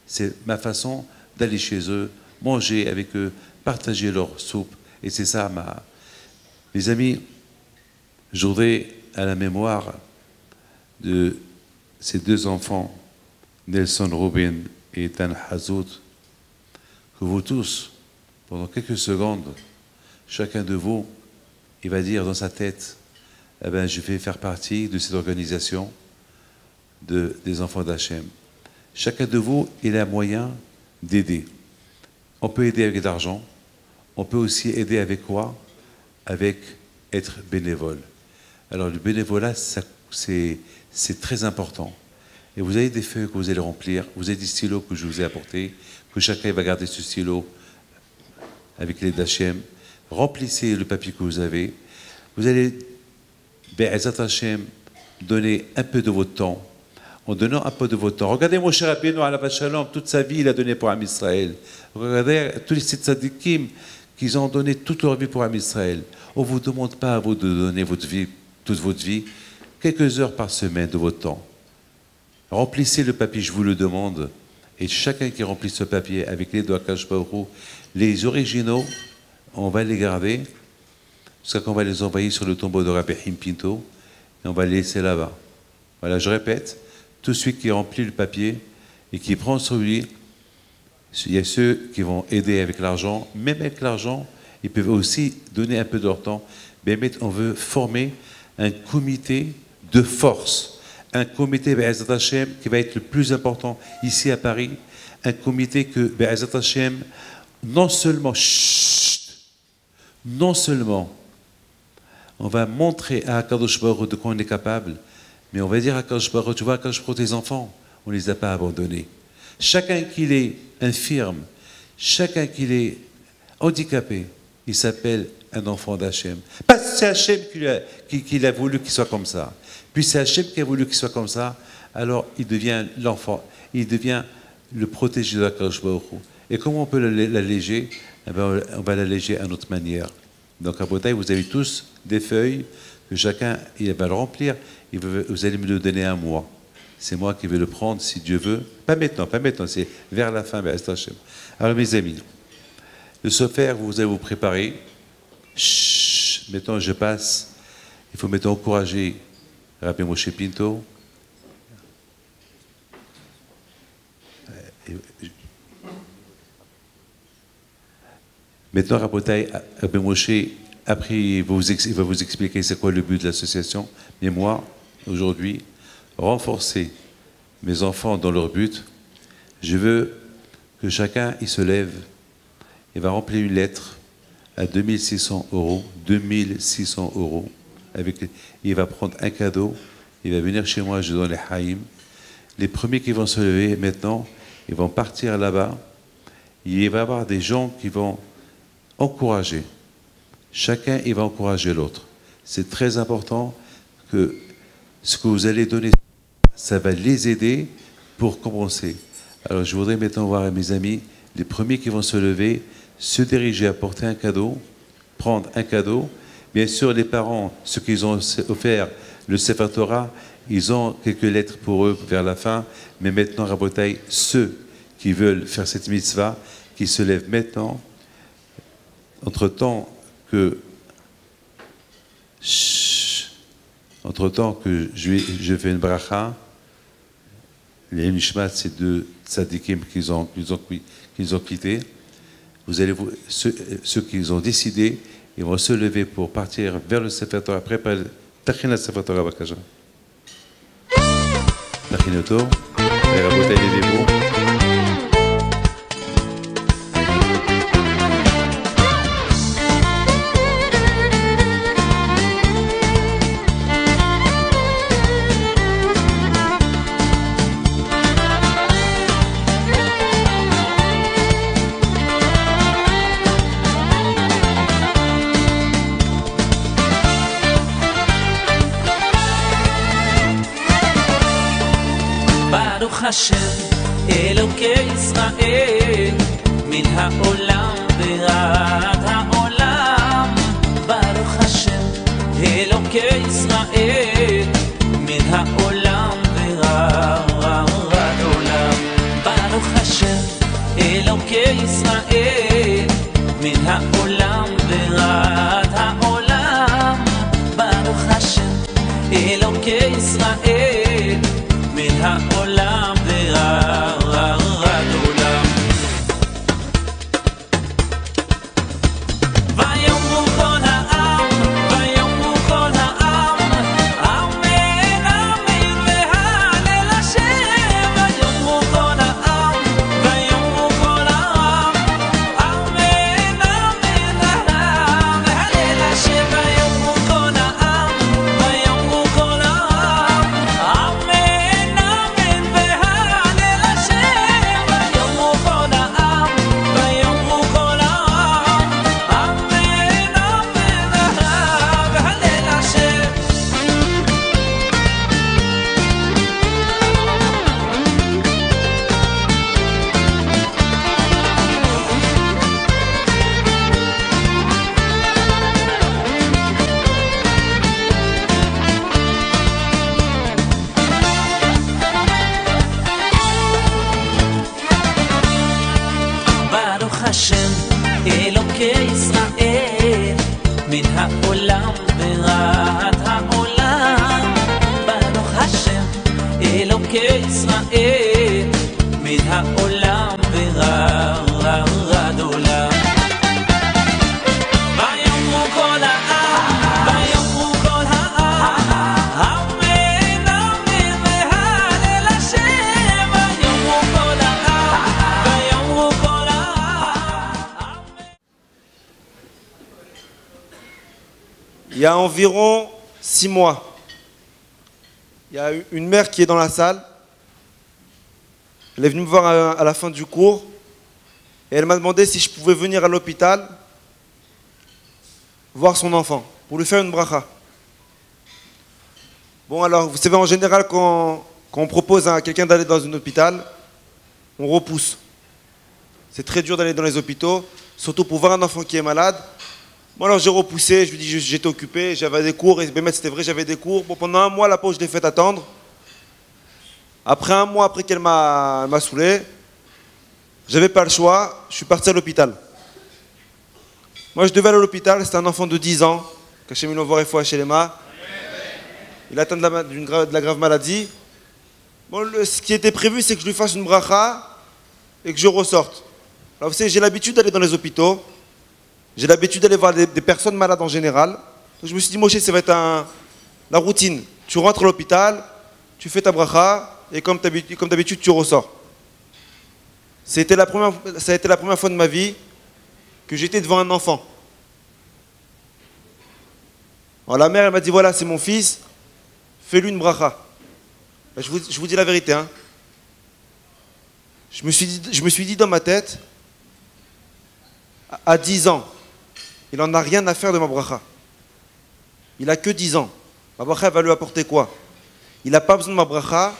c'est ma façon d'aller chez eux, manger avec eux, partager leur soupe. Et c'est ça Mes amis, je voudrais, à la mémoire de ces deux enfants, Nelson Rubin et Tan Hazout, que vous tous, pendant quelques secondes, chacun de vous, il va dire dans sa tête, eh ben, je vais faire partie de cette organisation des enfants d'Hachem. Chacun de vous, il a moyen d'aider. On peut aider avec de l'argent, on peut aussi aider avec quoi? Avec être bénévole. Alors le bénévolat, c'est très important. Et vous avez des feuilles que vous allez remplir, vous avez des stylos que je vous ai apportés, que chacun va garder ce stylo avec l'aide d'Hachem. Remplissez le papier que vous avez. Vous allez, Be'ezat Hachem, donner un peu de votre temps. En donnant un peu de votre temps. Regardez Moshe Rabbeinu alav shalom, toute sa vie il a donné pour Am Israël. Regardez tous les tzadikim qui ont donné toute leur vie pour Am Israël. On ne vous demande pas à vous de donner votre vie, toute votre vie, quelques heures par semaine de votre temps. Remplissez le papier, je vous le demande. Et chacun qui remplit ce papier avec les doigts Kadosh Baruch Hu, les originaux, on va les garder, jusqu'à qu'on va les envoyer sur le tombeau de Rabbi Haim Pinto, et on va les laisser là-bas. Voilà, je répète, tout celui qui remplit le papier et qui prend sur lui, il y a ceux qui vont aider avec l'argent, même avec l'argent, ils peuvent aussi donner un peu de leur temps. Mais on veut former un comité de force, un comité Be'ezat Hashem qui va être le plus important ici à Paris, un comité que Be'ezat Hashem, non seulement on va montrer à Kadosh Baruch Hu de quoi on est capable, mais on va dire à Kadosh Baruch Hu, tu vois, Kadosh Baruch Hu, tes enfants, on ne les a pas abandonnés. Chacun qu'il est infirme, chacun qu'il est handicapé, il s'appelle un enfant d'Hachem. Parce que c'est Hachem qui a voulu qu'il soit comme ça. Puis c'est Hachem qui a voulu qu'il soit comme ça, alors il devient l'enfant, il devient le protégé de Kadosh Baruch Hu. Et comment on peut l'alléger? Eh bien, on va l'alléger à notre manière. Donc à Botaï, vous avez tous des feuilles que chacun il va le remplir. Et vous allez me le donner à moi. C'est moi qui vais le prendre si Dieu veut. Pas maintenant, c'est vers la fin. Alors mes amis, le sofer, vous allez vous préparer. Chut, maintenant je passe. Il faut maintenant encourager Rabbi Moshe Pinto. Maintenant, Rabbi Moshe, après, il va vous expliquer c'est quoi le but de l'association. Mais moi, aujourd'hui, renforcer mes enfants dans leur but, je veux que chacun, il se lève, il va remplir une lettre à 2600 €, 2600 €, il va prendre un cadeau, il va venir chez moi, je donne les haïm. Les premiers qui vont se lever maintenant, ils vont partir là-bas, il va y avoir des gens qui vont encourager. Chacun, il va encourager l'autre. C'est très important que ce que vous allez donner, ça va les aider pour compenser. Alors, je voudrais maintenant voir mes amis, les premiers qui vont se lever, se diriger à porter un cadeau, prendre un cadeau. Bien sûr, les parents, ceux qui ont offert le Sefer Torah, ils ont quelques lettres pour eux vers la fin. Mais maintenant, Rabotai, ceux qui veulent faire cette mitzvah, qui se lèvent maintenant, entre-temps que je fais une bracha, les nishmat, ces deux tzadikim qu'ils ont quittés, vous allez ceux qui ont décidé, ils vont se lever pour partir vers le Sefer Torah, préparer Tachin la Sefer Torah Bakaja. Tachinoto, et Rabotai, levez-vous. Hashem, Elokei Israel, מן העולם ועד העולם. Baruch Hashem, Elokei Israel, מן העולם ועד העולם. Baruch השם אלוקי ישראל מן העולם ועד העולם ברוך השם אלוקי ישראל מן העולם ועד העולם ויאמרו כל העם ויאמרו כל העם אמן אמן והלל השם ויאמרו כל העם ויאמרו כל העם אמן אמן והלל השם ויאמרו כל העם ויאמרו כל העם אמן אמן והלל השם ויאמרו כל העם ויאמרו כל העם אמן אמן והלל השם ברוך השם אלוקי ישראל מן העולם ועד העולם ברוך השם אלוקי ישראל מן העולם ועד העולם ויאמרו כל העם ויאמרו כל העם אמן אמן והלל השם ויאמרו כל העם ויאמרו כל העם Il y a environ 6 mois, il y a une mère qui est dans la salle. Elle est venue me voir à la fin du cours et elle m'a demandé si je pouvais venir à l'hôpital voir son enfant pour lui faire une bracha. Bon alors, vous savez en général quand on propose à quelqu'un d'aller dans un hôpital, on repousse. C'est très dur d'aller dans les hôpitaux, surtout pour voir un enfant qui est malade. Moi alors j'ai repoussé, je lui dis j'étais occupé, j'avais des cours, et ben, c'était vrai j'avais des cours. Bon, pendant un mois la pause je l'ai fait attendre. Après un mois après qu'elle m'a saoulé, j'avais pas le choix, je suis parti à l'hôpital. Moi je devais aller à l'hôpital, c'était un enfant de 10 ans, qu'Hachem l'envoie fois chez les mains. Il atteint de la grave maladie. Bon, ce qui était prévu c'est que je lui fasse une bracha et que je ressorte. Alors vous savez j'ai l'habitude d'aller dans les hôpitaux. J'ai l'habitude d'aller voir des personnes malades en général. Donc je me suis dit, Moshe, ça va être la routine. Tu rentres à l'hôpital, tu fais ta bracha, et comme d'habitude, tu ressors. Ça a été la première fois de ma vie que j'étais devant un enfant. Alors la mère, elle m'a dit, voilà, c'est mon fils, fais-lui une bracha. Je vous dis la vérité. Hein. Je me suis dit dans ma tête, à 10 ans, il n'en a rien à faire de ma bracha. Il a que 10 ans. Ma bracha va lui apporter quoi? Il n'a pas besoin de ma bracha,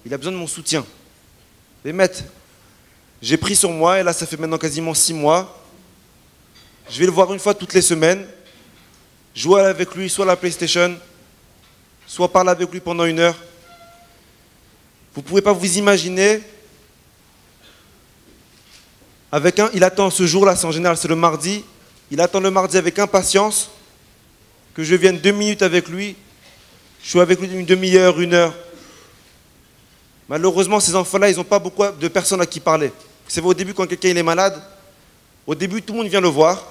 il a besoin de mon soutien. Les maîtres, j'ai pris sur moi, et là ça fait maintenant quasiment 6 mois. Je vais le voir une fois toutes les semaines, jouer avec lui, soit à la PlayStation, soit parler avec lui pendant 1 heure. Vous ne pouvez pas vous imaginer. Il attend ce jour-là, en général c'est le mardi. Il attend le mardi avec impatience que je vienne 2 minutes avec lui. Je suis avec lui une demi-heure, 1 heure. Malheureusement, ces enfants-là, ils n'ont pas beaucoup de personnes à qui parler. Vous savez, au début, quand quelqu'un est malade, au début, tout le monde vient le voir.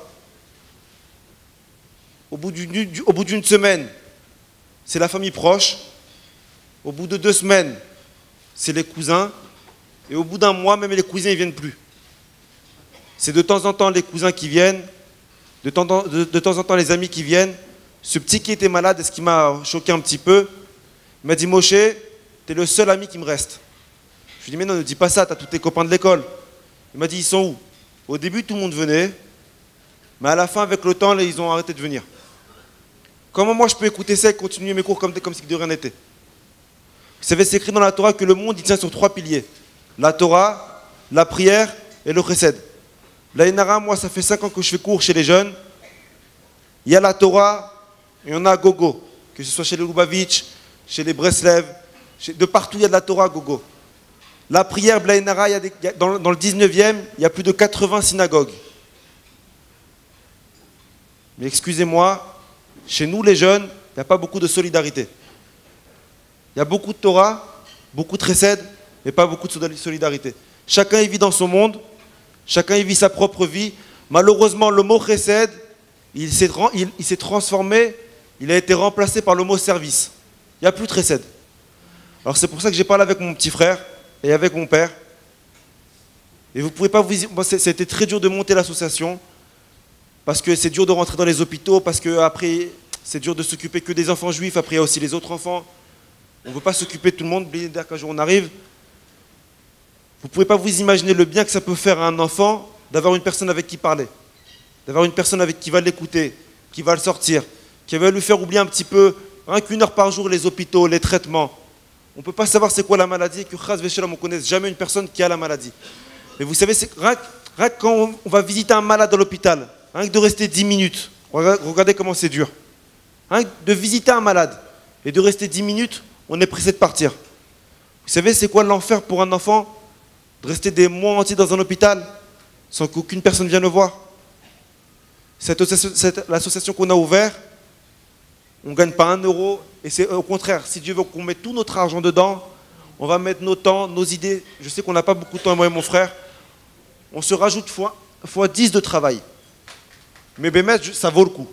Au bout d'une semaine, c'est la famille proche. Au bout de 2 semaines, c'est les cousins. Et au bout d'un mois, même les cousins ne viennent plus. C'est de temps en temps les cousins qui viennent, de temps en temps les amis qui viennent. Ce petit qui était malade, ce qui m'a choqué un petit peu, il m'a dit, Moshe, t'es le seul ami qui me reste. Je lui ai dit, mais non, ne dis pas ça, t'as tous tes copains de l'école. Il m'a dit, ils sont où? Au début, tout le monde venait, mais à la fin, avec le temps, là, ils ont arrêté de venir. Comment moi je peux écouter ça et continuer mes cours comme si de rien n'était? Vous savez, c'est écrit dans la Torah que le monde il tient sur 3 piliers. La Torah, la prière et le chesed. Là, Inara, moi, ça fait 5 ans que je fais cours chez les jeunes. Il y a la Torah et on a à gogo. Que ce soit chez les Lubavitch, chez les Breslev, de partout il y a de la Torah à gogo. La prière Blainara, dans le 19e, il y a plus de 80 synagogues. Mais excusez-moi, chez nous les jeunes, il n'y a pas beaucoup de solidarité. Il y a beaucoup de Torah, beaucoup de Chesed, mais pas beaucoup de solidarité. Chacun y vit dans son monde, chacun y vit sa propre vie. Malheureusement, le mot Chesed, il s'est transformé, il a été remplacé par le mot service. Il n'y a plus de Chesed. Alors c'est pour ça que j'ai parlé avec mon petit frère et avec mon père. Et vous ne pouvez pas vous... Moi, c'était très dur de monter l'association, parce que c'est dur de rentrer dans les hôpitaux, parce que après, c'est dur de s'occuper que des enfants juifs, après il y a aussi les autres enfants. On ne veut pas s'occuper de tout le monde, dès qu'un jour on arrive. Vous ne pouvez pas vous imaginer le bien que ça peut faire à un enfant d'avoir une personne avec qui parler, d'avoir une personne avec qui va l'écouter, qui va le sortir, qui va lui faire oublier un petit peu, rien qu'une heure par jour, les hôpitaux, les traitements. On ne peut pas savoir c'est quoi la maladie, et que Chas Veshalom, on ne connaisse jamais une personne qui a la maladie. Mais vous savez, rien que quand on va visiter un malade à l'hôpital, rien que de rester 10 minutes, regardez comment c'est dur. Rien que de visiter un malade et de rester 10 minutes, on est pressé de partir. Vous savez, c'est quoi l'enfer pour un enfant? De rester des mois entiers dans un hôpital sans qu'aucune personne vienne le voir. L'association qu'on a ouverte, on ne gagne pas 1 euro. Et c'est au contraire, si Dieu veut qu'on mette tout notre argent dedans, on va mettre nos temps, nos idées. Je sais qu'on n'a pas beaucoup de temps, moi et mon frère. On se rajoute fois 10 de travail. Mais Bémet, ça vaut le coup.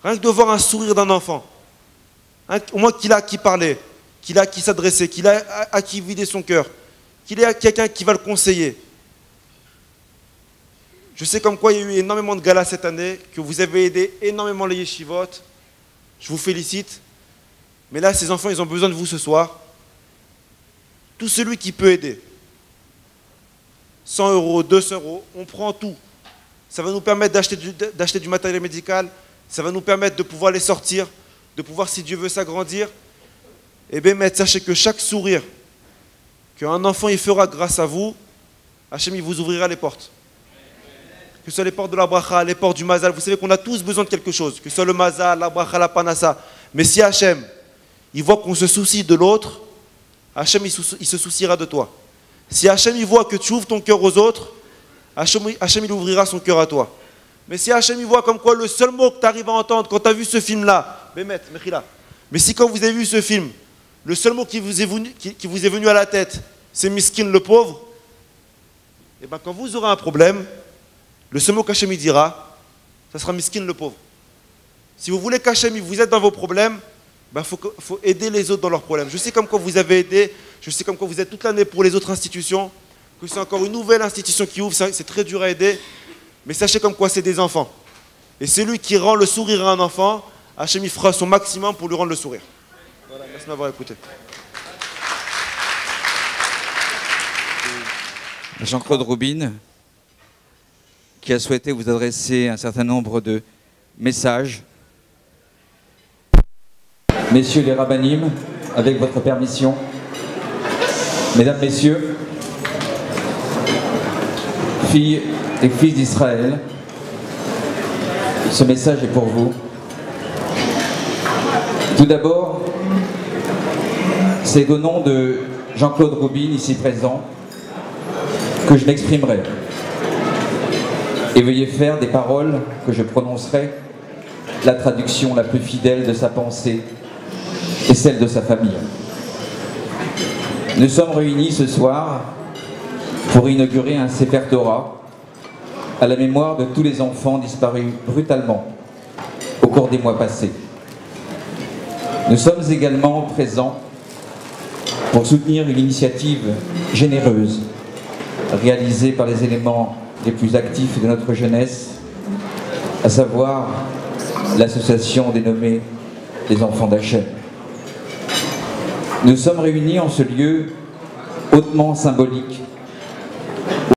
Rien que de voir un sourire d'un enfant. Au moins qu'il a à qui parler, qu'il a à qui s'adresser, qu'il a à qui vider son cœur, qu'il ait à quelqu'un qui va le conseiller. Je sais comme quoi il y a eu énormément de galas cette année, que vous avez aidé énormément les yeshivot. Je vous félicite. Mais là, ces enfants, ils ont besoin de vous ce soir. Tout celui qui peut aider. 100 euros, 200 euros, on prend tout. Ça va nous permettre d'acheter du matériel médical. Ça va nous permettre de pouvoir les sortir, de pouvoir, si Dieu veut, s'agrandir. Et bien, sachez que chaque sourire qu'un enfant il fera grâce à vous, Hachem, il vous ouvrira les portes. Que ce soit les portes de la bracha, les portes du mazal. Vous savez qu'on a tous besoin de quelque chose. Que ce soit le mazal, la bracha, la panassa. Mais si Hachem, il voit qu'on se soucie de l'autre, Hachem, il se souciera de toi. Si Hachem, il voit que tu ouvres ton cœur aux autres, Hachem, il ouvrira son cœur à toi. Mais si Hachem, il voit comme quoi le seul mot que tu arrives à entendre quand tu as vu ce film-là, Bémet, Mechila, mais si quand vous avez vu ce film, le seul mot qui vous est venu à la tête, c'est miskin le pauvre, et bien quand vous aurez un problème, le seul mot qu'Hachem dira, ça sera miskin le pauvre. Si vous voulez qu'Hachem vous aide dans vos problèmes, il faut aider les autres dans leurs problèmes. Je sais comme quoi vous avez aidé, je sais comme quoi vous êtes toute l'année pour les autres institutions, que c'est encore une nouvelle institution qui ouvre, c'est très dur à aider, mais sachez comme quoi c'est des enfants. Et celui qui rend le sourire à un enfant, Hachem fera son maximum pour lui rendre le sourire. Voilà, merci de m'avoir écouté. Jean-Claude Roubin, qui a souhaité vous adresser un certain nombre de messages. Messieurs les rabbinim, avec votre permission, mesdames, messieurs, filles et fils d'Israël, ce message est pour vous. Tout d'abord, c'est au nom de Jean-Claude Roubin, ici présent, que je m'exprimerai. Et veuillez faire des paroles que je prononcerai la traduction la plus fidèle de sa pensée et celle de sa famille. Nous sommes réunis ce soir pour inaugurer un Sefer Torah à la mémoire de tous les enfants disparus brutalement au cours des mois passés. Nous sommes également présents pour soutenir une initiative généreuse réalisée par les éléments les plus actifs de notre jeunesse, à savoir l'association dénommée les Enfants d'Hachem. Nous sommes réunis en ce lieu hautement symbolique